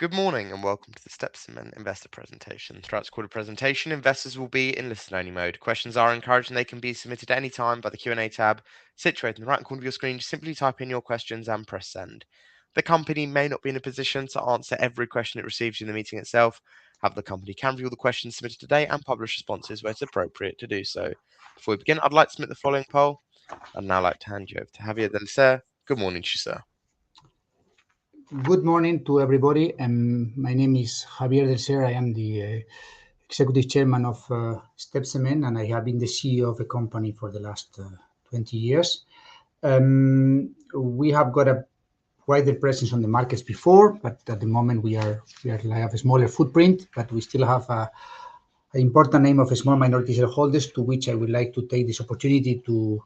Good morning and welcome to the Steppe Cement investor presentation. Throughout this quarter presentation, investors will be in listen-only mode. Questions are encouraged and they can be submitted at any time by the Q&A tab situated in the right corner of your screen. Just simply type in your questions and press send. The company may not be in a position to answer every question it receives in the meeting itself. However, the company can review the questions submitted today and publish responses where it's appropriate to do so. Before we begin, I'd like to submit the following poll. I'd now like to hand you over to Javier del Ser. Good morning to you, sir. Good morning to everybody. My name is Javier del Ser. I am the executive chairman of Steppe Cement, and I have been the CEO of the company for the last 20 years. We have got a wider presence on the markets before, but at the moment we have a smaller footprint, but we still have an important name of small minority shareholders, to which I would like to take this opportunity to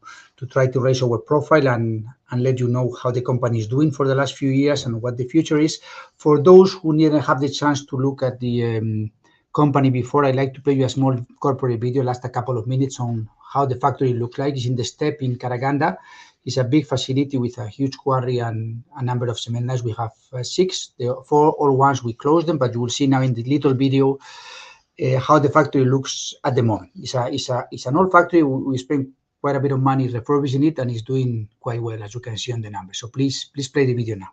try to raise our profile and let you know how the company is doing for the last few years and what the future is. For those who didn't have the chance to look at the company before, I'd like to play you a small corporate video, last a couple of minutes, on how the factory looks like. It's in the Steppe in Karaganda. It's a big facility with a huge quarry and a number of cement lines. We have 6. The 4 old ones, we closed them, but you will see now in the little video how the factory looks at the moment. It's an old factory. We spent quite a bit of money refurbishing it, and it's doing quite well, as you can see on the numbers. So please play the video now.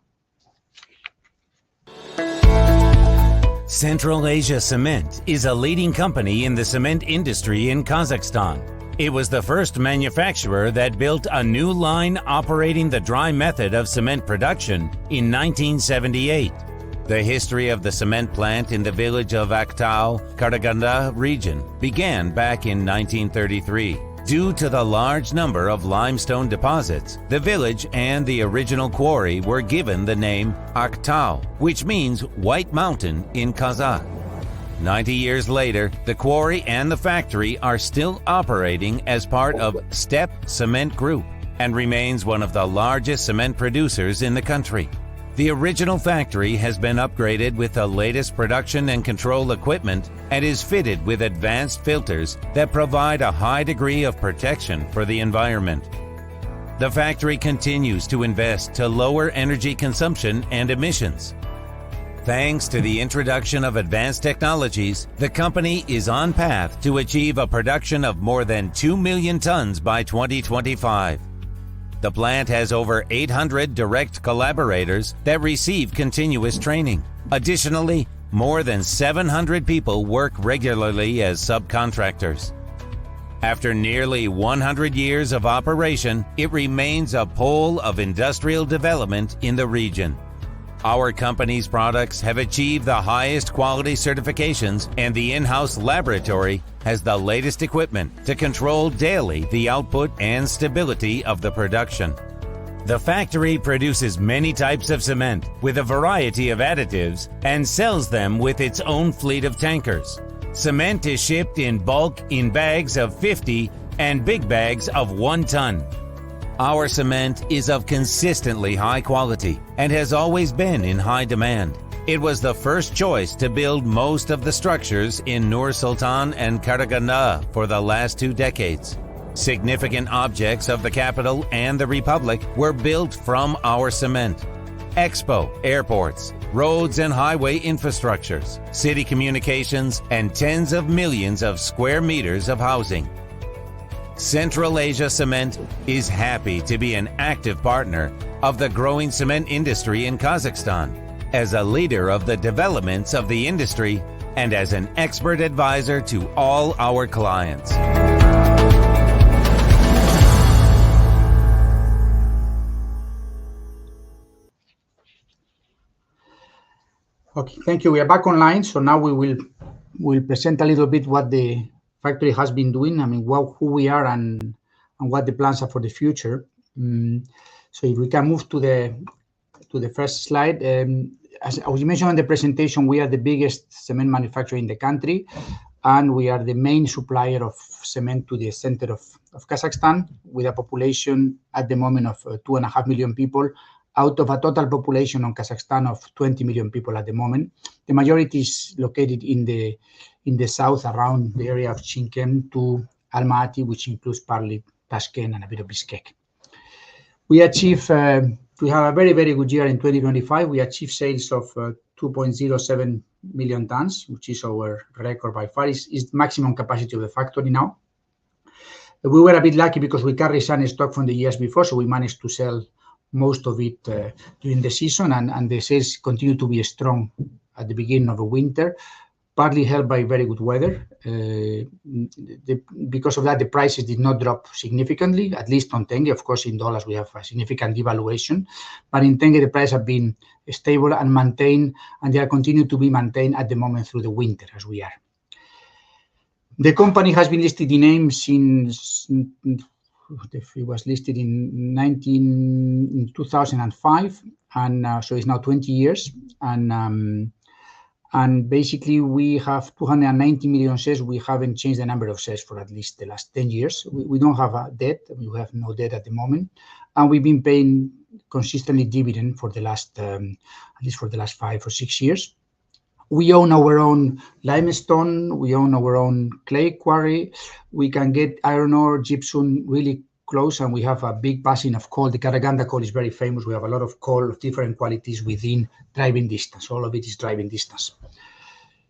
Central Asia Cement is a leading company in the cement industry in Kazakhstan. It was the first manufacturer that built a new line operating the dry method of cement production in 1978. The history of the cement plant in the village of Aktau, Karaganda region began back in 1933. Due to the large number of limestone deposits, the village and the original quarry were given the name Aktau, which means White Mountain in Kazakh. 90 years later, the quarry and the factory are still operating as part of Steppe Cement Group and remains one of the largest cement producers in the country. The original factory has been upgraded with the latest production and control equipment and is fitted with advanced filters that provide a high degree of protection for the environment. The factory continues to invest to lower energy consumption and emissions. Thanks to the introduction of advanced technologies, the company is on path to achieve a production of more than 2 million tons by 2025. The plant has over 800 direct collaborators that receive continuous training. Additionally, more than 700 people work regularly as subcontractors. After nearly 100 years of operation, it remains a pole of industrial development in the region. Our company's products have achieved the highest quality certifications, and the in-house laboratory has the latest equipment to control daily the output and stability of the production. The factory produces many types of cement with a variety of additives and sells them with its own fleet of tankers. Cement is shipped in bulk in bags of 50 and big bags of 1 ton. Our cement is of consistently high quality and has always been in high demand. It was the first choice to build most of the structures in Nur Sultan and Karaganda for the last 2 decades. Significant objects of the capital and the Republic were built from our cement. Expo, airports, roads and highway infrastructures, city communications, and tens of millions of square meters of housing. Central Asia Cement is happy to be an active partner of the growing cement industry in Kazakhstan, as a leader of the developments of the industry and as an expert advisor to all our clients. Okay, thank you. We are back online, so now we'll present a little bit what the factory has been doing. I mean, who we are and what the plans are for the future. So if we can move to the first slide. As we mentioned in the presentation, we are the biggest cement manufacturer in the country, and we are the main supplier of cement to the center of Kazakhstan, with a population at the moment of 2.5 million people, out of a total population on Kazakhstan of 20 million people at the moment. The majority is located in the south, around the area of Chimkent to Almaty, which includes partly Tashkent and a bit of Bishkek. We achieved we have a very, very good year in 2025. We achieved sales of 2.07 million tons, which is our record by far. Is maximum capacity of the factory now. We were a bit lucky because we carried some stock from the years before, so we managed to sell most of it during the season, and the sales continue to be strong at the beginning of the winter, partly helped by very good weather. Because of that, the prices did not drop significantly, at least on tenge. Of course, in dollars, we have a significant devaluation, but in tenge, the price have been stable and maintained, and they are continuing to be maintained at the moment through the winter as we are. The company has been listed in AIM since it was listed in 2005, and so it's now 20 years. And basically, we have 290 million shares. We haven't changed the number of shares for at least the last 10 years. We don't have a debt. We have no debt at the moment, and we've been paying consistently dividend for the last at least for the last 5 or 6 years. We own our own limestone. We own our own clay quarry. We can get iron ore, gypsum really close, and we have a big basin of coal. The Karaganda coal is very famous. We have a lot of coal of different qualities within driving distance. All of it is driving distance.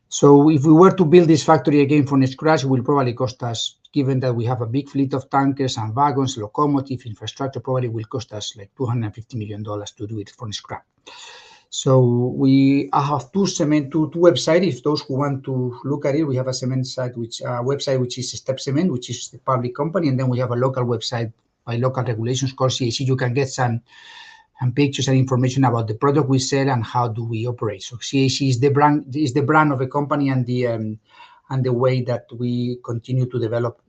So if we were to build this factory again from scratch, it will probably cost us, given that we have a big fleet of tankers and wagons, locomotive infrastructure, probably will cost us like $250 million to do it from scratch. So I have two websites. If those who want to look at it, we have a cement site, website which is Steppe Cement, which is the public company, and then we have a local website by local regulations called CAC. You can get some pictures and information about the product we sell and how do we operate. So CAC is the brand of a company and the way that we continue to develop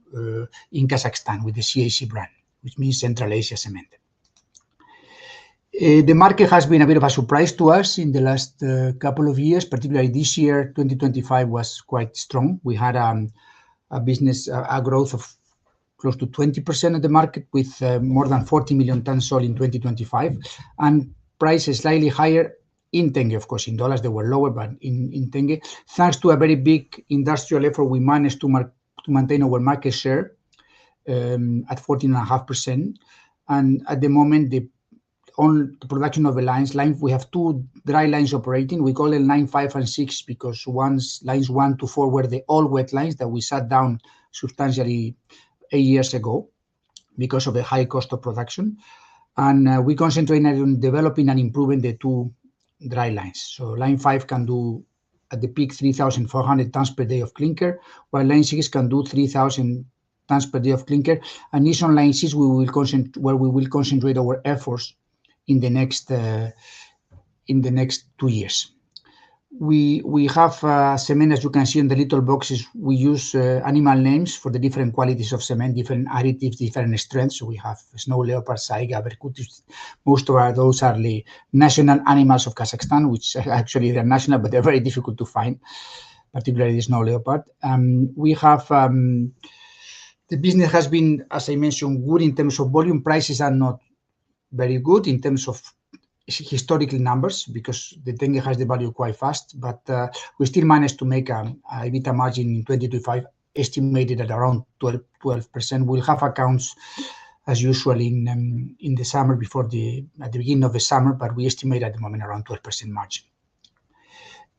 in Kazakhstan with the CAC brand, which means Central Asia Cement. The market has been a bit of a surprise to us in the last couple of years, particularly this year. 2025 was quite strong. We had a growth of close to 20% of the market, with more than 40 million tons sold in 2025, and prices slightly higher in tenge. Of course, in dollars they were lower, but in tenge, thanks to a very big industrial effort, we managed to maintain our market share at 14.5%. And at the moment, on the production of the lines, we have two dry lines operating. We call it line 5 and 6 because lines 1 to 4 were the all wet lines that we shut down substantially 8 years ago because of the high cost of production. And we concentrate on developing and improving the two dry lines. So line 5 can do at the peak 3,400 tons per day of clinker, while line 6 can do 3,000 tons per day of clinker. And it's on line 6 where we will concentrate our efforts in the next 2 years. We have cement, as you can see in the little boxes. We use animal names for the different qualities of cement, different additives, different strengths. So we have snow leopard, saiga, berkut. Most of those are the national animals of Kazakhstan, which actually they're national, but they're very difficult to find, particularly the snow leopard. We have the business has been, as I mentioned, good in terms of volume. Prices are not very good in terms of historical numbers because the tenge has devalued quite fast, but we still managed to make a EBITDA margin in 2025 estimated at around 12%. We'll have accounts as usual in the summer at the beginning of the summer, but we estimate at the moment around 12% margin.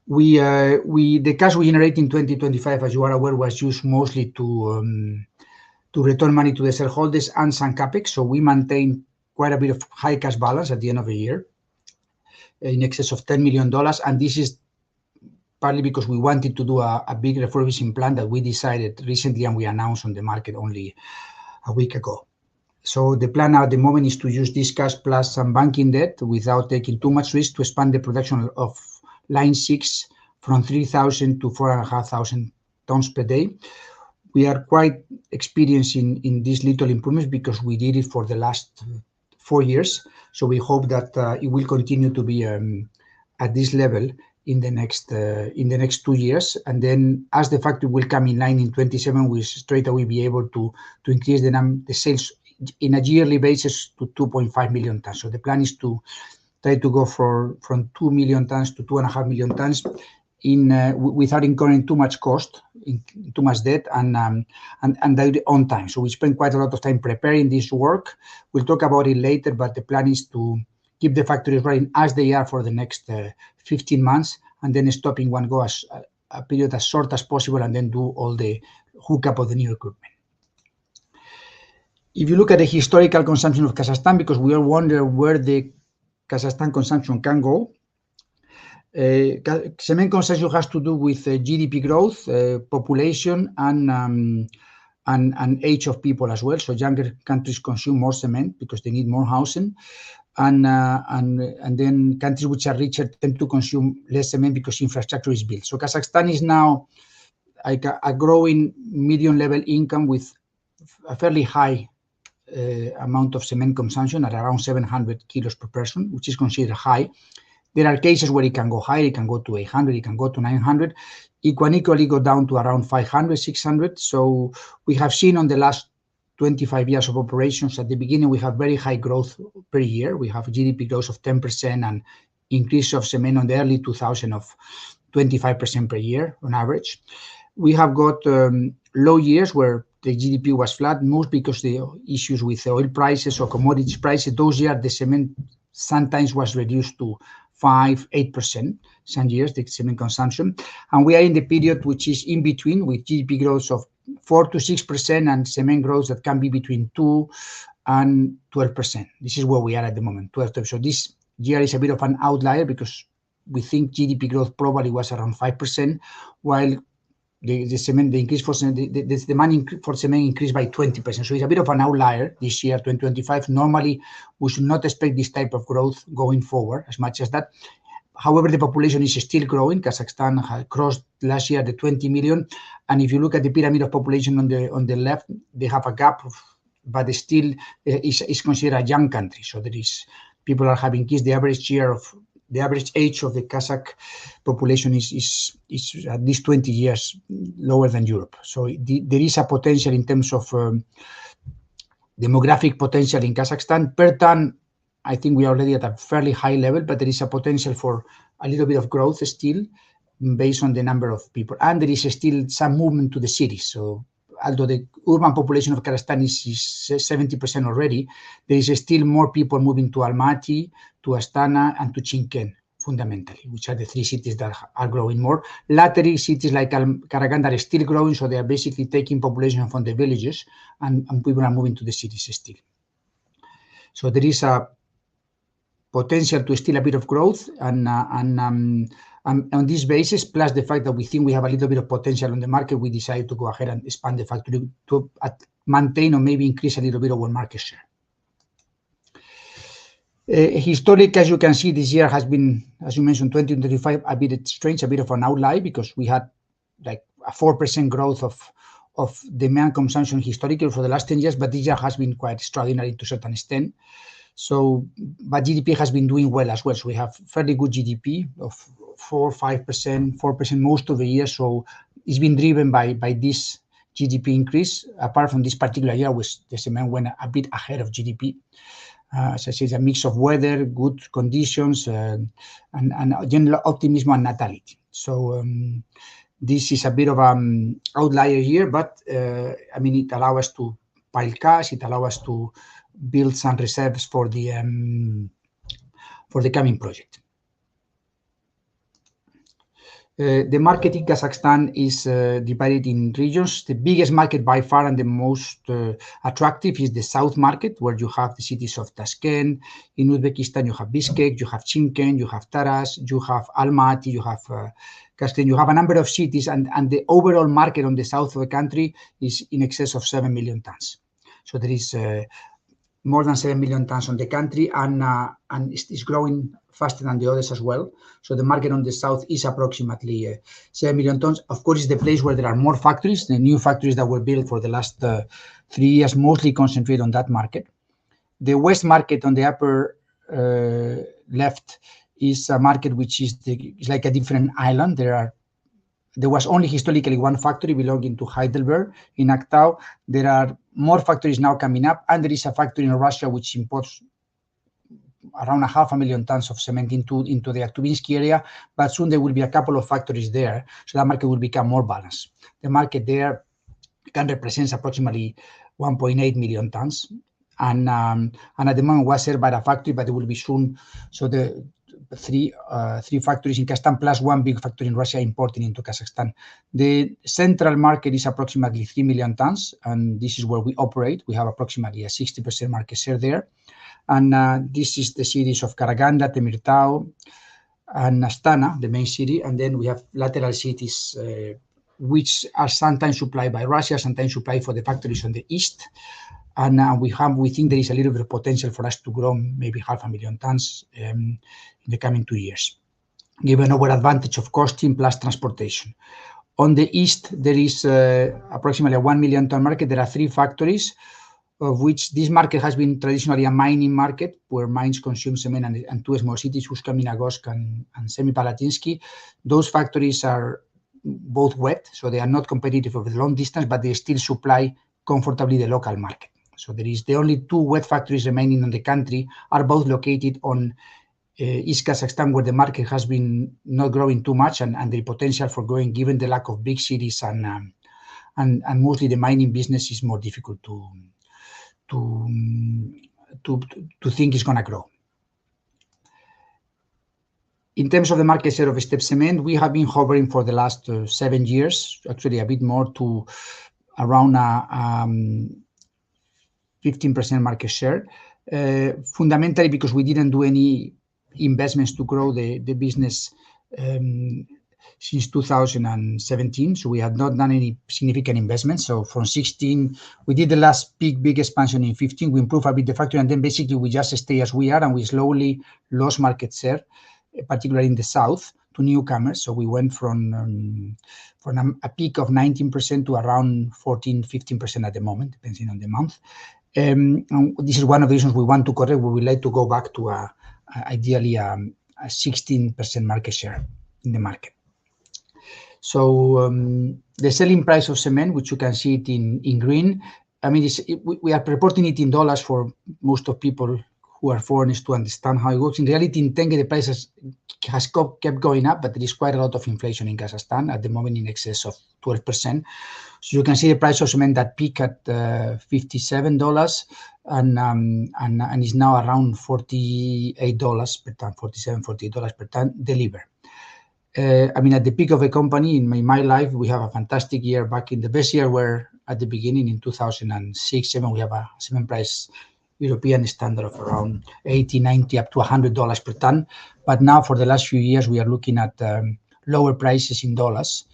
The cash we generate in 2025, as you are aware, was used mostly to return money to the shareholders and some capex. So we maintain quite a bit of high cash balance at the end of the year, in excess of $10 million. And this is partly because we wanted to do a big refurbishing plan that we decided recently and we announced on the market only a week ago. So the plan at the moment is to use this cash plus some banking debt without taking too much risk to expand the production of line 6 from 3,000 to 4,500 tons per day. We are quite experienced in these little improvements because we did it for the last 4 years. So we hope that it will continue to be at this level in the next 2 years. And then as the factory will come in line in 27, we straight away be able to increase the sales in a yearly basis to 2.5 million tons. So the plan is to try to go from 2 million tons to 2.5 million tons without incurring too much cost, too much debt, and on time. So we spend quite a lot of time preparing this work. We'll talk about it later, but the plan is to keep the factories running as they are for the next 15 months, and then stopping one go as a period as short as possible, and then do all the hookup of the new equipment. If you look at the historical consumption of Kazakhstan, because we all wonder where the Kazakhstan consumption can go, cement consumption has to do with GDP growth, population, and age of people as well. So younger countries consume more cement because they need more housing, and then countries which are richer tend to consume less cement because infrastructure is built. So Kazakhstan is now like a growing medium level income with a fairly high amount of cement consumption at around 700 kilos per person, which is considered high. There are cases where it can go higher, it can go to 800, it can go to 900. It can equally go down to around 500, 600. So we have seen on the last 25 years of operations, at the beginning, we have very high growth per year. We have GDP growth of 10% and increase of cement on the early 2000 of 25% per year on average. We have got low years where the GDP was flat, most because the issues with the oil prices or commodities prices. Those years, the cement sometimes was reduced to 5-8%, some years, the cement consumption. And we are in the period which is in between, with GDP growth of 4 to 6% and cement growth that can be between 2 and 12%. This is where we are at the moment, 12%. So this year is a bit of an outlier because we think GDP growth probably was around 5%, while the demand for cement increased by 20%. So it's a bit of an outlier this year, 2025. Normally, we should not expect this type of growth going forward as much as that. However, the population is still growing. Kazakhstan has crossed last year the 20 million. And if you look at the pyramid of population on the left, they have a gap, but still is considered a young country. So there is people are having kids. The average age of the Kazakh population is at least 20 years lower than Europe. So there is a potential in terms of demographic potential in Kazakhstan. Per ton, I think we are already at a fairly high level, but there is a potential for a little bit of growth still based on the number of people. And there is still some movement to the cities. So although the urban population of Kazakhstan is 70% already, there is still more people moving to Almaty, to Astana, and to Chimkent, fundamentally, which are the three cities that are growing more. Later cities like Karaganda are still growing, so they are basically taking population from the villages, and people are moving to the cities still. So there is a potential to still a bit of growth, and on this basis, plus the fact that we think we have a little bit of potential on the market, we decided to go ahead and expand the factory to maintain or maybe increase a little bit of our market share. Historic, as you can see, this year has been, as you mentioned, 2025, a bit strange, a bit of an outlier, because we had like a 4% growth of demand consumption historically for the last 10 years, but this year has been quite extraordinary to a certain extent. So, but GDP has been doing well as well. So we have fairly good GDP of 4% most of the year. So it's been driven by this GDP increase. Apart from this particular year, which the cement went a bit ahead of GDP. As I said, it's a mix of weather, good conditions, and general optimism and natality. So this is a bit of an outlier year, but I mean, it allows us to pile cash. It allows us to build some reserves for the coming project. The market in Kazakhstan is divided in regions. The biggest market by far and the most attractive is the south market, where you have the cities of Tashkent. In Uzbekistan, you have Bishkek, you have Chimkent, you have Taraz, you have Almaty, you have Kazakhstan. You have a number of cities, and the overall market on the south of the country is in excess of 7 million tons. So there is more than 7 million tons on the country, and it's growing faster than the others as well. So the market on the south is approximately 7 million tons. Of course, it's the place where there are more factories. The new factories that were built for the last 3 years mostly concentrate on that market. The west market on the upper left is a market which is like a different island. There was only historically one factory belonging to Heidelberg in Aktau. There are more factories now coming up, and there is a factory in Russia which imports around 500,000 tons of cement into the Aktubinsky area, but soon there will be a couple of factories there, so that market will become more balanced. The market there can represent approximately 1.8 million tons. and at the moment was served by a factory, but it will be soon. So the three factories in Kazakhstan plus one big factory in Russia importing into Kazakhstan. The central market is approximately 3 million tons, and this is where we operate. We have approximately a 60% market share there. And this is the cities of Karaganda, Temirtau, and Astana, the main city. And then we have lateral cities, which are sometimes supplied by Russia, sometimes supplied for the factories on the east. And we think there is a little bit of potential for us to grow maybe 500,000 tons in the coming 2 years, given our advantage of costing plus transportation. On the east, there is approximately a 1 million ton market. There are 3 factories, of which this market has been traditionally a mining market, where mines consume cement, and 2 small cities, Usk-Kameniagorsk and Semipalatinsky. Those factories are both wet, so they are not competitive over the long distance, but they still supply comfortably the local market. So there is the only 2 wet factories remaining in the country, are both located on East Kazakhstan, where the market has been not growing too much, and the potential for growing, given the lack of big cities and mostly the mining business is more difficult to think is going to grow. In terms of the market share of Steppe Cement, we have been hovering for the last 7 years, actually a bit more, to around 15% market share, fundamentally because we didn't do any investments to grow the business since 2017. So we had not done any significant investments. So from 16, we did the last big expansion in 15. We improved a bit the factory, and then basically we just stay as we are, and we slowly lost market share, particularly in the south, to newcomers. So we went from a peak of 19% to around 14-15% at the moment, depending on the month. And this is one of the reasons we want to correct. We would like to go back to ideally a 16% market share in the market. So the selling price of cement, which you can see it in green, I mean, we are reporting it in dollars for most of people who are foreigners to understand how it works. In reality, in tenge, the price has kept going up, but there is quite a lot of inflation in Kazakhstan at the moment, in excess of 12%. So you can see the price of cement that peaked at $57 and is now around $48 per ton, $48 per ton delivered. I mean, at the peak of a company in my life, we have a fantastic year. Back in the best year were at the beginning in 2006-7, we have a cement price European standard of around 80, 90, up to $100 per ton. But now for the last few years, we are looking at lower prices in dollars,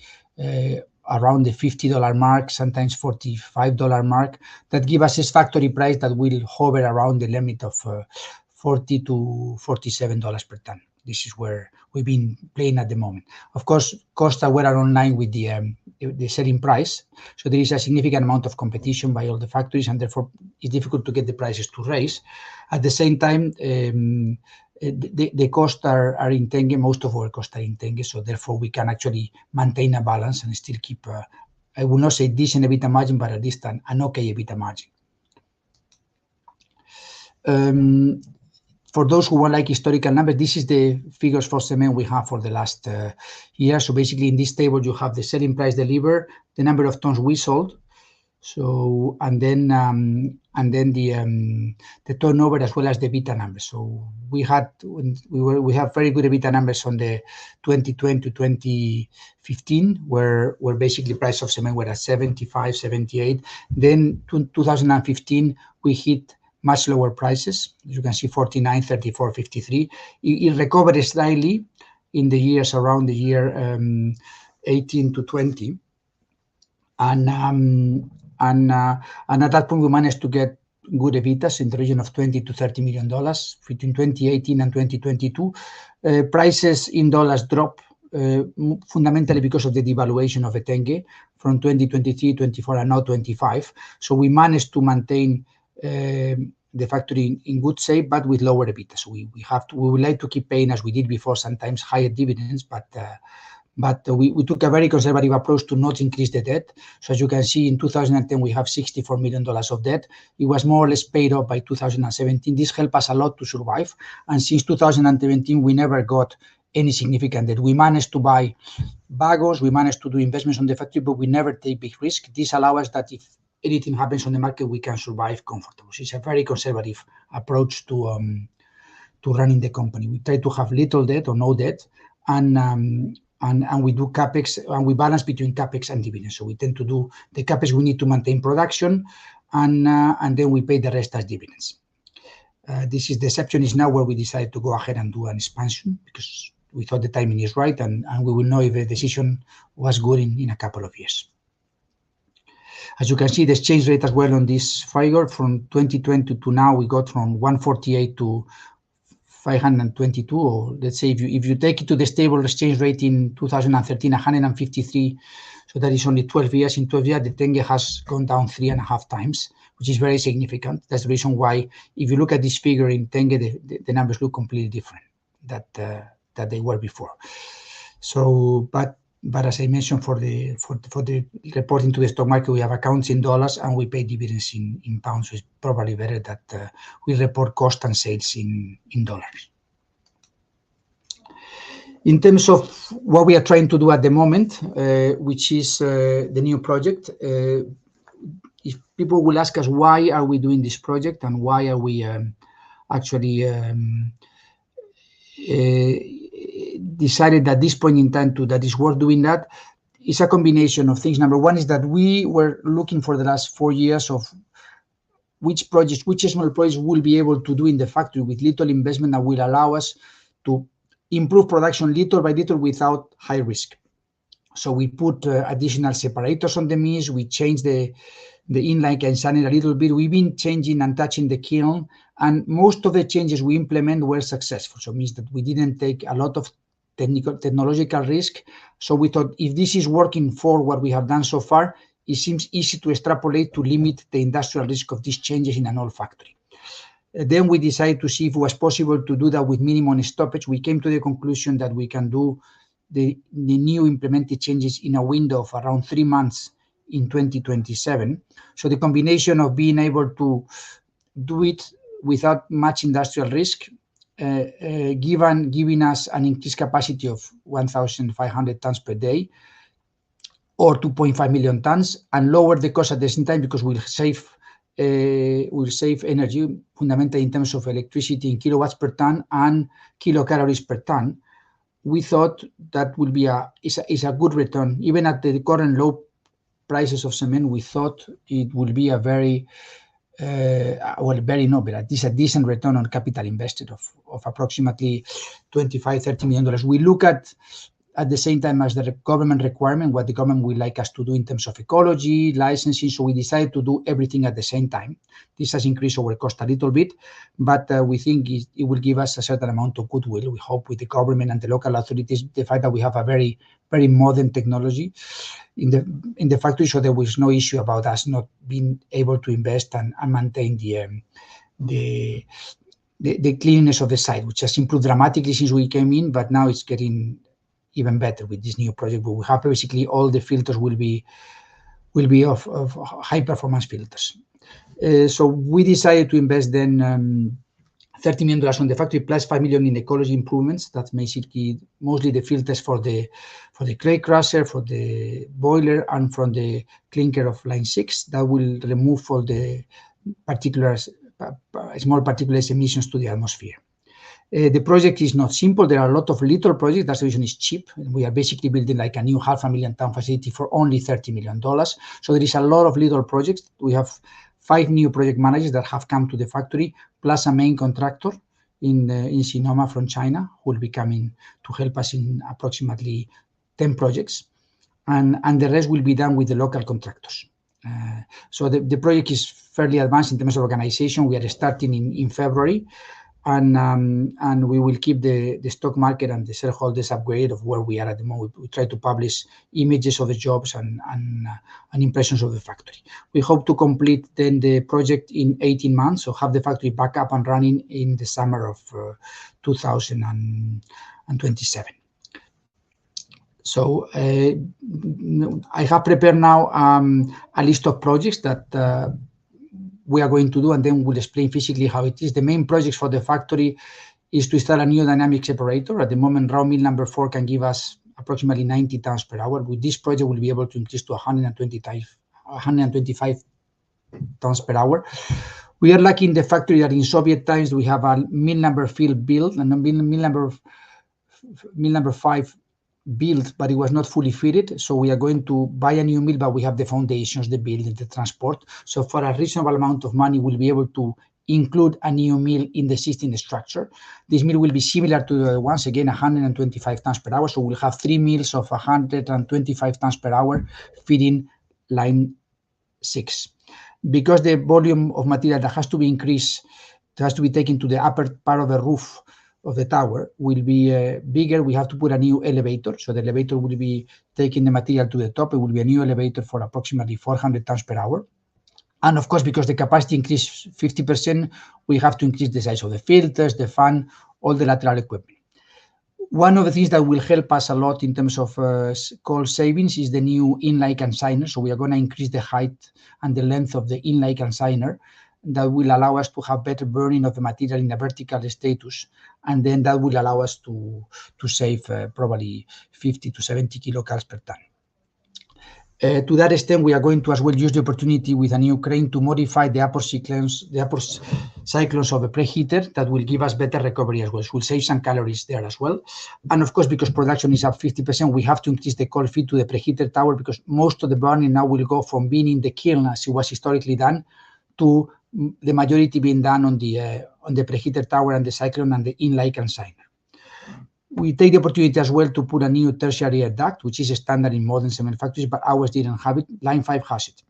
around the $50 mark, sometimes $45 mark, that give us a factory price that will hover around the limit of $40 to $47 per ton. This is where we've been playing at the moment. Of course, costs are well online with the selling price. So there is a significant amount of competition by all the factories, and therefore it's difficult to get the prices to raise. At the same time, the costs are in tenge. Most of our costs are in tenge. So therefore we can actually maintain a balance and still keep, I will not say decent EBITDA margin, but at least an okay EBITDA margin. For those who want like historical numbers, this is the figures for cement we have for the last year. So basically in this table, you have the selling price delivered, the number of tons we sold. So, and then the turnover as well as the EBITDA numbers. So we have very good EBITDA numbers on the 2020 to 2015, where basically price of cement were at 75, 78. Then 2015, we hit much lower prices. You can see 49, 34, 53. It recovered slightly in the years around the year 18 to 20. And at that point, we managed to get good EBITDAs in the region of $20 to $30 million between 2018 and 2022. Prices in dollars dropped fundamentally because of the devaluation of the tenge from 2023, 24, and now 25. So we managed to maintain the factory in good shape, but with lower EBITDA. So we would like to keep paying as we did before, sometimes higher dividends, but we took a very conservative approach to not increase the debt. So as you can see, in 2010, we have $64 million of debt. It was more or less paid off by 2017. This helped us a lot to survive. And since 2017, we never got any significant debt. We managed to buy wagons, we managed to do investments on the factory, but we never take big risk. This allows us that if anything happens on the market, we can survive comfortably. It's a very conservative approach to running the company. We try to have little debt or no debt, and we do CapEx, and we balance between CapEx and dividends. So we tend to do the CapEx we need to maintain production, and then we pay the rest as dividends. The exception is now where we decided to go ahead and do an expansion because we thought the timing is right, and we will know if the decision was good in a couple of years. As you can see, the exchange rate as well on this figure from 2020 to now, we got from 148 to 522, or let's say if you take it to the stable exchange rate in 2013, 153, so that is only 12 years. In 12 years, the tenge has gone down 3.5 times, which is very significant. That's the reason why, if you look at this figure in tenge, the numbers look completely different that they were before. So, but as I mentioned, for the reporting to the stock market, we have accounts in dollars and we pay dividends in pounds. So it's probably better that we report cost and sales in dollars. In terms of what we are trying to do at the moment, which is the new project, if people will ask us why are we doing this project and why are we actually decided at this point in time that it's worth doing that, it's a combination of things. Number one is that we were looking for the last 4 years of which small projects we'll be able to do in the factory with little investment that will allow us to improve production little by little without high risk. So we put additional separators on the mills. We changed the inline canning a little bit. We've been changing and touching the kiln, and most of the changes we implement were successful. So it means that we didn't take a lot of technological risk. So we thought if this is working for what we have done so far, it seems easy to extrapolate to limit the industrial risk of these changes in an old factory. Then we decided to see if it was possible to do that with minimum stoppage. We came to the conclusion that we can do the new implemented changes in a window of around 3 months in 2027. So the combination of being able to do it without much industrial risk, giving us an increased capacity of 1,500 tons per day, or 2.5 million tons, and lower the cost at the same time because we'll save energy fundamentally in terms of electricity in kilowatts per ton and kilocalories per ton. We thought that will be a good return. Even at the current low prices of cement, we thought it would be a very but at least a decent return on capital invested of approximately $25-30 million. We look at the same time as the government requirement, what the government would like us to do in terms of ecology, licensing. So we decided to do everything at the same time. This has increased our cost a little bit, but we think it will give us a certain amount of goodwill. We hope with the government and the local authorities, the fact that we have a very, very modern technology in the factory, so there was no issue about us not being able to invest and maintain the cleanliness of the site, which has improved dramatically since we came in, but now it's getting even better with this new project. But we have basically all the filters will be of high performance filters. So we decided to invest then $30 million on the factory plus $5 million in ecology improvements. That's basically mostly the filters for the clay crusher, for the boiler, and from the clinker of line 6 that will remove all the small particulate emissions to the atmosphere. The project is not simple. There are a lot of little projects. That's the reason it's cheap. We are basically building like a new 500,000 ton facility for only $30 million. So there is a lot of little projects. We have 5 new project managers that have come to the factory, plus a main contractor in Sinoma from China, who will be coming to help us in approximately 10 projects. And the rest will be done with the local contractors. So the project is fairly advanced in terms of organization. We are starting in February. And we will keep the stock market and the shareholders upgraded of where we are at the moment. We try to publish images of the jobs and impressions of the factory. We hope to complete then the project in 18 months, so have the factory back up and running in the summer of 2027. So I have prepared now a list of projects that we are going to do, and then we'll explain physically how it is. The main projects for the factory is to install a new dynamic separator. At the moment, raw mill number 4 can give us approximately 90 tons per hour. With this project, we'll be able to increase to 125 tons per hour. We are lucky in the factory that in Soviet times we have a mill number 5 built, and a mill number 5 built, but it was not fully fitted. So we are going to buy a new mill, but we have the foundations, the building, the transport. So for a reasonable amount of money, we'll be able to include a new mill in the existing structure. This mill will be similar to, once again, 125 tons per hour. So we'll have 3 mills of 125 tons per hour feeding line 6. Because the volume of material that has to be increased, that has to be taken to the upper part of the roof of the tower, will be bigger. We have to put a new elevator. So the elevator will be taking the material to the top. It will be a new elevator for approximately 400 tons per hour. And of course, because the capacity increased 50%, we have to increase the size of the filters, the fan, all the lateral equipment. One of the things that will help us a lot in terms of cost savings is the new inlay consigner. So we are going to increase the height and the length of the inlay consigner. That will allow us to have better burning of the material in a vertical status. And then that will allow us to save probably 50 to 70 kilocalories per ton. To that extent, we are going to as well use the opportunity with a new crane to modify the upper cyclones of the preheater that will give us better recovery as well. So we'll save some calories there as well. And of course, because production is up 50%, we have to increase the cold feed to the preheater tower, because most of the burning now will go from being in the kiln as it was historically done to the majority being done on the preheater tower and the cyclone and the inlay consigner. We take the opportunity as well to put a new tertiary air duct, which is a standard in modern cement factories, but ours didn't have it. Line 5 has it.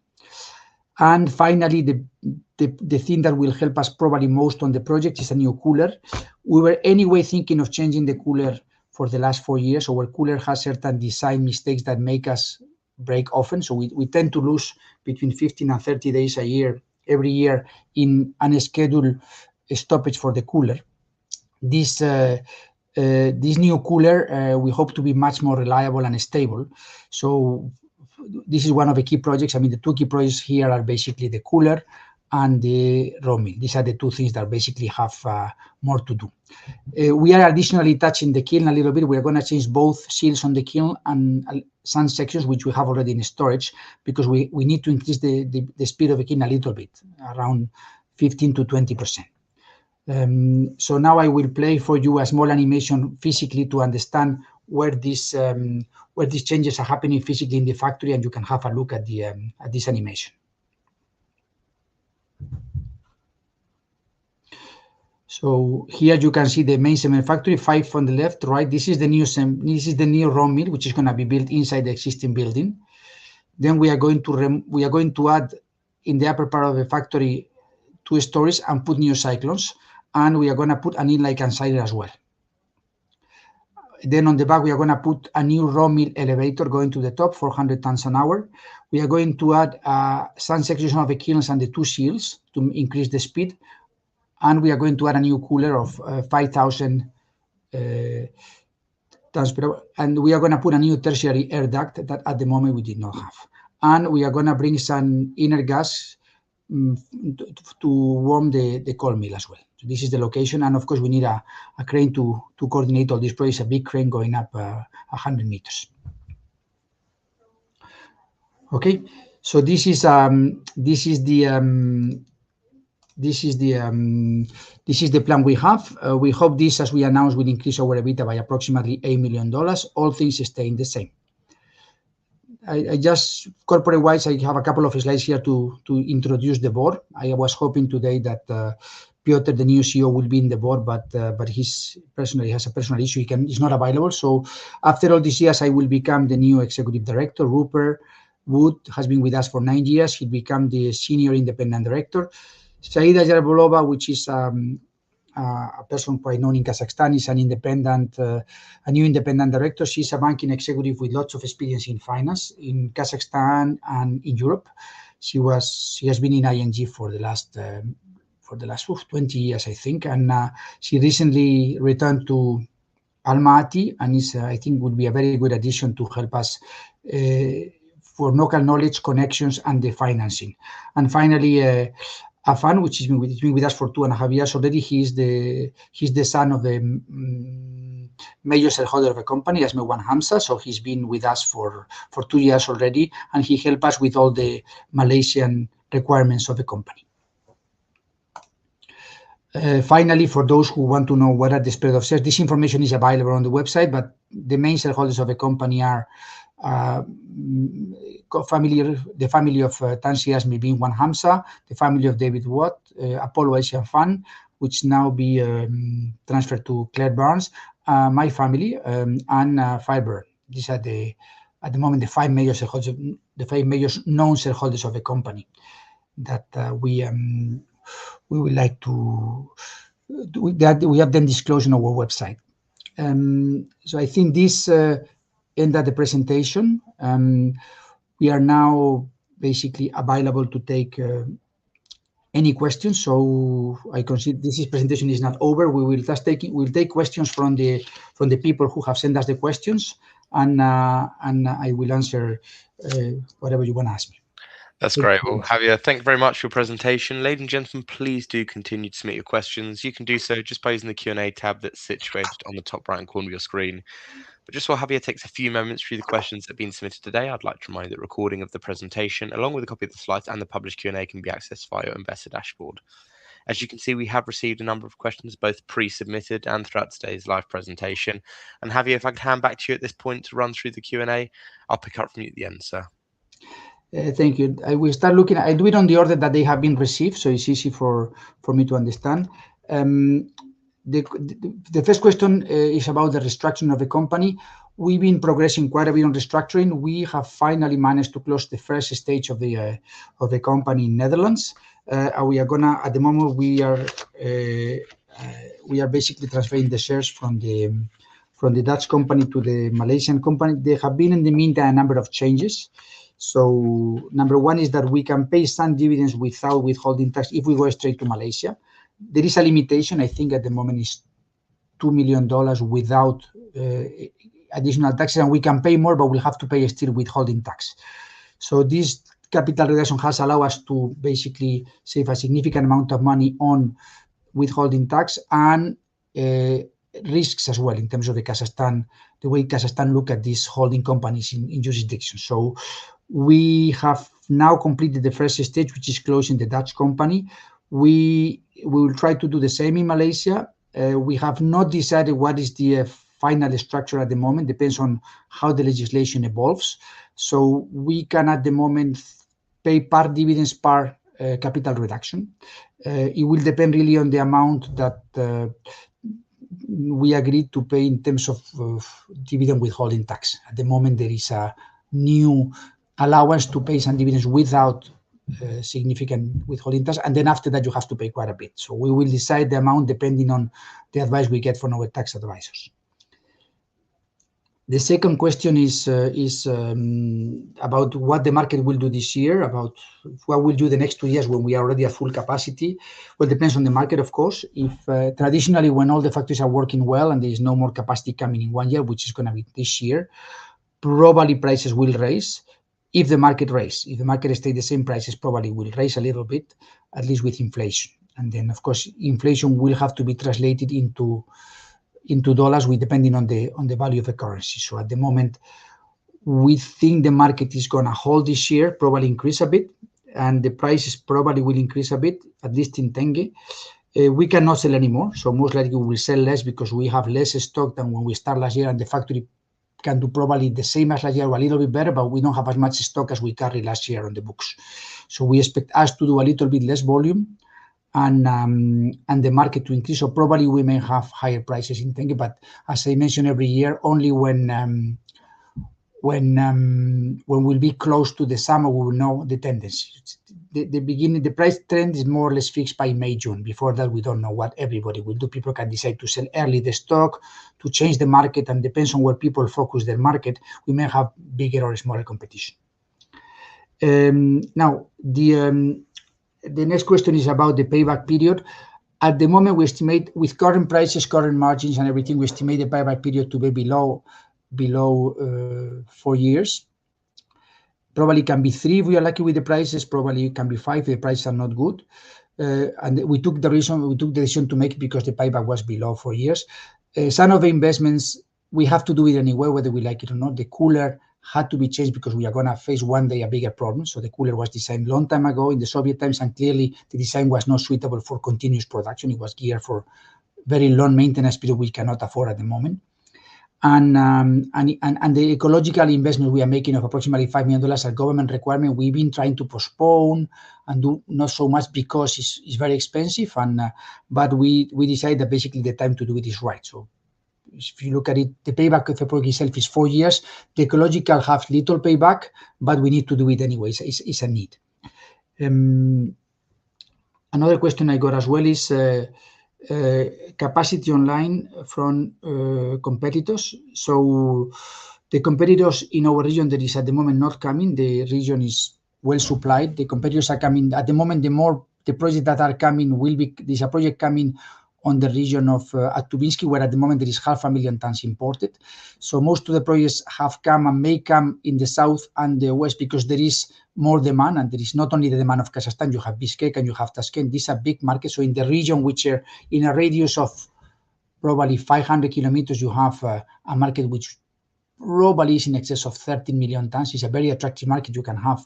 And finally, the thing that will help us probably most on the project is a new cooler. We were anyway thinking of changing the cooler for the last 4 years. Our cooler has certain design mistakes that make us break often. So we tend to lose between 15 and 30 days a year, every year, in unscheduled stoppage for the cooler. This new cooler, we hope to be much more reliable and stable. So this is one of the key projects. I mean, the 2 key projects here are basically the cooler and the raw mill. These are the 2 things that basically have more to do. We are additionally touching the kiln a little bit. We are going to change both seals on the kiln and some sections which we have already in storage, because we need to increase the speed of the kiln a little bit, around 15 to 20%. So now I will play for you a small animation physically to understand where these changes are happening physically in the factory, and you can have a look at this animation. So here you can see the main cement factory, 5 on the left, right. This is the new raw mill, which is going to be built inside the existing building. Then we are going to add in the upper part of the factory 2 stories and put new cyclones. And we are going to put an inlay consigner as well. Then on the back, we are going to put a new raw mill elevator going to the top, 400 tons an hour. We are going to add some sections of the kilns and the 2 seals to increase the speed. And we are going to add a new cooler of 5,000 tons per hour. And we are going to put a new tertiary air duct that at the moment we did not have. And we are going to bring some inner gas to warm the cold mill as well. So this is the location, and of course we need a crane to coordinate all this project. A big crane going up 100 meters. Okay, so this is the plan we have. We hope this, as we announced, will increase our EBITDA by approximately $8 million. All things staying the same. I just, corporate-wise, I have a couple of slides here to introduce the board. I was hoping today that Piotr, the new CEO, will be in the board, but he has a personal issue. He's not available. So after all these years, I will become the new executive director. Rupert Wood has been with us for 9 years. He became the senior independent director. Saida Jarbolova, which is a person quite known in Kazakhstan, is a new independent director. She's a banking executive with lots of experience in finance in Kazakhstan and in Europe. She has been in ING for the last 20 years, I think, and she recently returned to Almaty, and I think would be a very good addition to help us for local knowledge, connections, and the financing. And finally, Afan, which has been with us for 2.5 years already. He's the son of the major shareholder of the company, Asmewan Hamza. So he's been with us for 2 years already, and he helped us with all the Malaysian requirements of the company. Finally, for those who want to know what are the spread of shares, this information is available on the website, but the main shareholders of the company are the family of Tansy Asmi being one Hamza, the family of David Watt, Apollo Asian Fund, which now be transferred to Claire Barnes, my family, and Fiber. These are at the moment the five major shareholders, the five major known shareholders of the company that we would like to that we have them disclosed on our website. So I think this ended the presentation. We are now basically available to take any questions. So I consider this presentation is not over. We'll take questions from the people who have sent us the questions, and I will answer whatever you want to ask me. That's great. Well, Javier, thank you very much for your presentation. Ladies and gentlemen, please do continue to submit your questions. You can do so just by using the Q&A tab that's situated on the top right-hand corner of your screen. But just while Javier takes a few moments through the questions that have been submitted today, I'd like to remind you that recording of the presentation, along with a copy of the slides and the published Q&A, can be accessed via your investor dashboard. As you can see, we have received a number of questions, both pre-submitted and throughout today's live presentation. And Javier, if I could hand back to you at this point to run through the Q&A, I'll pick up from you at the end, sir. Thank you. I will start looking. I do it on the order that they have been received, so it's easy for me to understand. The first question is about the restructuring of the company. We've been progressing quite a bit on restructuring. We have finally managed to close the first stage of the company in Netherlands. We are gonna, at the moment, we are basically transferring the shares from the Dutch company to the Malaysian company. There have been in the meantime a number of changes. So number one is that we can pay some dividends without withholding tax if we go straight to Malaysia. There is a limitation. I think at the moment is $2 million without additional taxes, and we can pay more, but we'll have to pay still withholding tax. So this capital reduction has allowed us to basically save a significant amount of money on withholding tax and risks as well in terms of the way Kazakhstan look at these holding companies in jurisdiction. So we have now completed the first stage, which is closing the Dutch company. We will try to do the same in Malaysia. We have not decided what is the final structure at the moment. Depends on how the legislation evolves. So we can at the moment pay part dividends, part capital reduction. It will depend really on the amount that we agreed to pay in terms of dividend withholding tax. At the moment, there is a new allowance to pay some dividends without significant withholding tax, and then after that you have to pay quite a bit. So we will decide the amount depending on the advice we get from our tax advisors. The second question is about what the market will do this year, about what we'll do the next 2 years when we are already at full capacity. Well, it depends on the market, of course. If traditionally when all the factories are working well and there is no more capacity coming in 1 year, which is going to be this year, probably prices will raise. If the market stays the same, prices probably will raise a little bit, at least with inflation. And then, of course, inflation will have to be translated into dollars, depending on the value of the currency. So at the moment, we think the market is going to hold this year, probably increase a bit, and the prices probably will increase a bit, at least in tenge. We cannot sell anymore, so most likely we will sell less because we have less stock than when we start last year, and the factory can do probably the same as last year or a little bit better, but we don't have as much stock as we carried last year on the books. So we expect us to do a little bit less volume and the market to increase. So probably we may have higher prices in tenge, but as I mentioned every year, only when we'll be close to the summer, we will know the tendency. The price trend is more or less fixed by May, June. Before that, we don't know what everybody will do. People can decide to sell early the stock, to change the market, and depends on where people focus their market. We may have bigger or smaller competition. Now, the next question is about the payback period. At the moment, we estimate with current prices, current margins, and everything, we estimate the payback period to be below 4 years. Probably can be 3 if we are lucky with the prices. Probably it can be 5 if the prices are not good. And we took the decision to make it because the payback was below 4 years. Some of the investments we have to do it anyway, whether we like it or not. The cooler had to be changed because we are going to face one day a bigger problem. So the cooler was designed long time ago in the Soviet times, and clearly the design was not suitable for continuous production. It was geared for very long maintenance period we cannot afford at the moment. And the ecological investment we are making of approximately $5 million are government requirement. We've been trying to postpone and do not so much because it's very expensive, but we decided that basically the time to do it is right. So if you look at it, the payback of the project itself is 4 years. The ecological have little payback, but we need to do it anyways. It's a need. Another question I got as well is capacity online from competitors. So the competitors in our region that is at the moment not coming, the region is well supplied. The competitors are coming at the moment. The projects that are coming there's a project coming on the region of Aktubinsky, where at the moment there is 500,000 tons imported. So most of the projects have come and may come in the south and the west because there is more demand, and there is not only the demand of Kazakhstan, you have Bishkek and you have Tashkent. These are big markets. So in the region, which are in a radius of probably 500 kilometers, you have a market which probably is in excess of 13 million tons. It's a very attractive market. You can have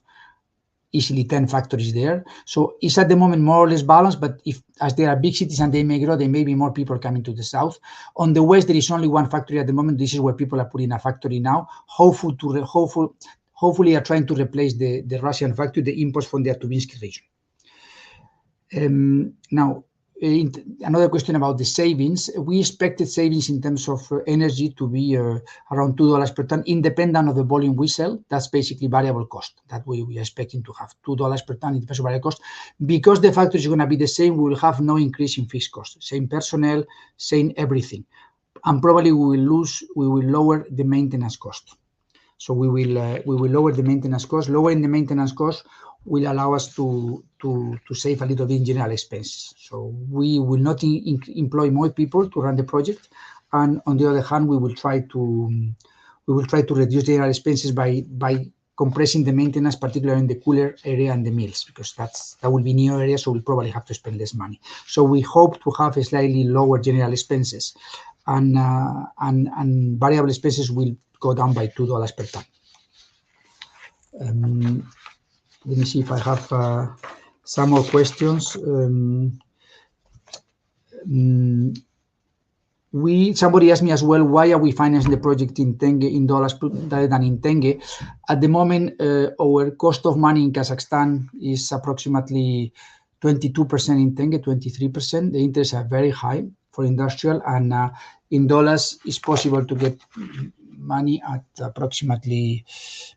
easily 10 factories there. So it's at the moment more or less balanced, but as there are big cities and they may grow, there may be more people coming to the south. On the west, there is only one factory at the moment. This is where people are putting a factory now. Hopefully are trying to replace the Russian factory, the imports from the Aktubinsky region. Now, another question about the savings. We expected savings in terms of energy to be around $2 per ton, independent of the volume we sell. That's basically variable cost. That we are expecting to have $2 per ton in terms of variable cost. Because the factory is going to be the same, we will have no increase in fixed cost. Same personnel, same everything. And probably we will lower the maintenance cost. So we will lower the maintenance cost. Lowering the maintenance cost will allow us to save a little bit in general expenses. So we will not employ more people to run the project, and on the other hand, we will try to reduce general expenses by compressing the maintenance, particularly in the cooler area and the mills, because that will be new areas, so we'll probably have to spend less money. So we hope to have a slightly lower general expenses, and variable expenses will go down by $2 per ton. Let me see if I have some more questions. Somebody asked me as well, why are we financing the project in tenge, in dollars rather than in tenge? At the moment, our cost of money in Kazakhstan is approximately 22% in tenge, 23%. The interests are very high for industrial, and in dollars, it's possible to get money at approximately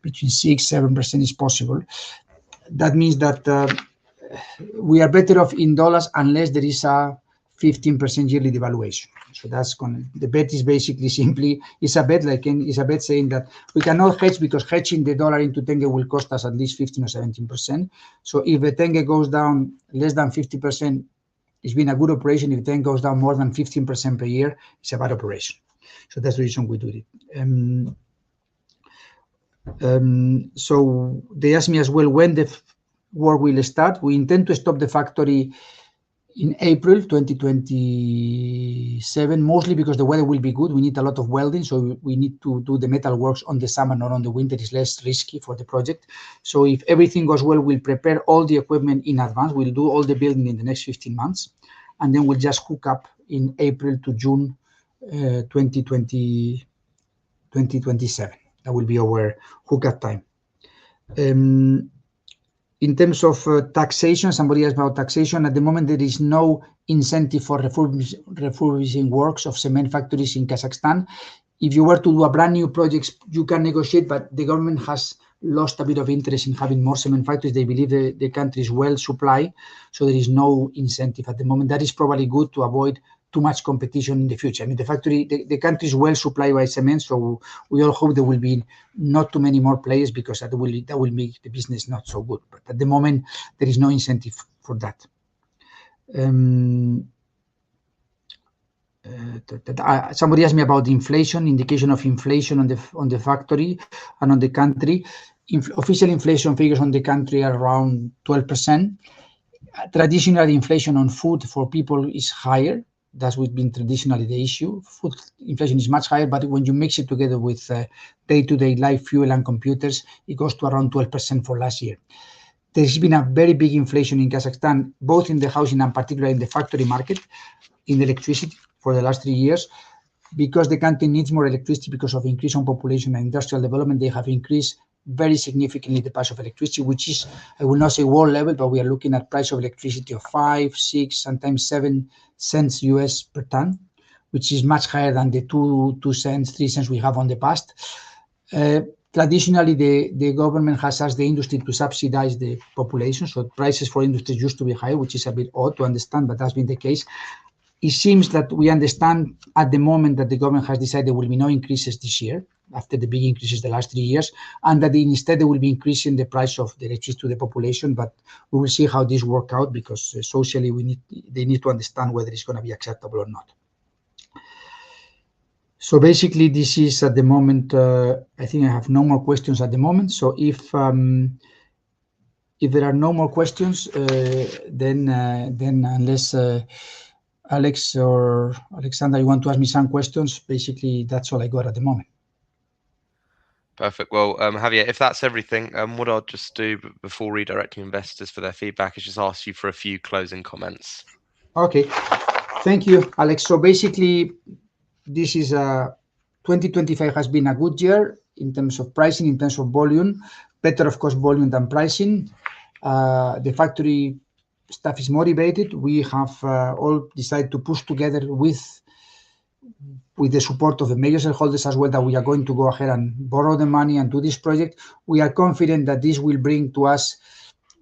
between 6-7% is possible. That means that we are better off in dollars unless there is a 15% yearly devaluation. So that's the bet is basically simply, it's a bet saying that we cannot hedge because hedging the dollar into tenge will cost us at least 15 or 17%. So if the tenge goes down less than 50%, it's been a good operation. If the tenge goes down more than 15% per year, it's a bad operation. So that's the reason we do it. So they asked me as well when the work will start. We intend to stop the factory in April 2027, mostly because the weather will be good. We need a lot of welding, so we need to do the metal works on the summer, not on the winter. It's less risky for the project. So if everything goes well, we'll prepare all the equipment in advance. We'll do all the building in the next 15 months, and then we'll just hook up in April to June 2027. That will be our hookup time. In terms of taxation, somebody asked about taxation. At the moment, there is no incentive for refurbishing works of cement factories in Kazakhstan. If you were to do a brand new project, you can negotiate, but the government has lost a bit of interest in having more cement factories. They believe the country is well supplied, so there is no incentive at the moment. That is probably good to avoid too much competition in the future. I mean, the country is well supplied by cement, so we all hope there will be not too many more players, because that will make the business not so good. But at the moment, there is no incentive for that. Somebody asked me about the inflation, indication of inflation on the factory and on the country. Official inflation figures on the country are around 12%. Traditionally, inflation on food for people is higher. That's what's been traditionally the issue. Food inflation is much higher, but when you mix it together with day-to-day life fuel and computers, it goes to around 12% for last year. There's been a very big inflation in Kazakhstan, both in the housing and particularly in the factory market, in electricity for the last 3 years. Because the country needs more electricity because of increase on population and industrial development, they have increased very significantly the price of electricity, which is, I will not say world level, but we are looking at price of electricity of 5, 6, sometimes 7 cents US per ton, which is much higher than the 2 cents, 3 cents we have on the past. Traditionally, the government has asked the industry to subsidize the population, so prices for industry used to be high, which is a bit odd to understand, but that's been the case. It seems that we understand at the moment that the government has decided there will be no increases this year, after the big increases the last 3 years, and that instead they will be increasing the price of the electricity to the population. But we will see how this works out, because socially they need to understand whether it's going to be acceptable or not. So basically, this is at the moment. I think I have no more questions at the moment. So if there are no more questions, then unless Alex or Alexander, you want to ask me some questions? Basically, that's all I got at the moment. Perfect. Well, Javier, if that's everything, what I'll just do before redirecting investors for their feedback is just ask you for a few closing comments. Okay. Thank you, Alex. So basically, this is 2025 has been a good year in terms of pricing, in terms of volume. Better, of course, volume than pricing. The factory staff is motivated. We have all decided to push together with the support of the major shareholders as well, that we are going to go ahead and borrow the money and do this project. We are confident that this will bring to us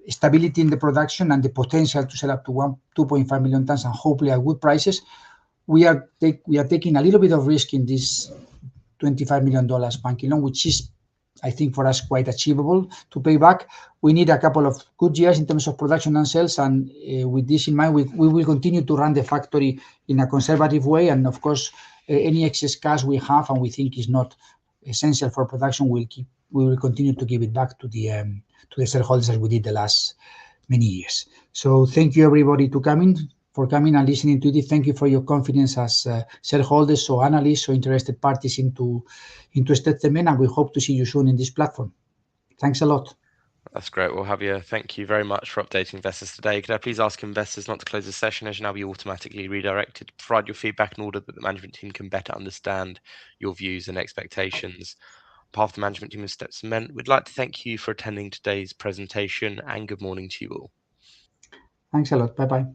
stability in the production and the potential to sell up to 2.5 million tons and hopefully at good prices. We are taking a little bit of risk in this $25 million banking loan, which is, I think, for us quite achievable to pay back. We need a couple of good years in terms of production and sales, and with this in mind, we will continue to run the factory in a conservative way. And of course, any excess cash we have and we think is not essential for production, we will continue to give it back to the shareholders as we did the last many years. So thank you everybody for coming and listening to this. Thank you for your confidence as shareholders or analysts or interested parties into Steppe Cement, and we hope to see you soon in this platform. Thanks a lot. That's great. Well, Javier, thank you very much for updating investors today. Could I please ask investors not to close the session, as you'll now be automatically redirected to provide your feedback in order that the management team can better understand your views and expectations. On behalf of the management team of Steppe Cement, we'd like to thank you for attending today's presentation, and good morning to you all. Thanks a lot. Bye-bye.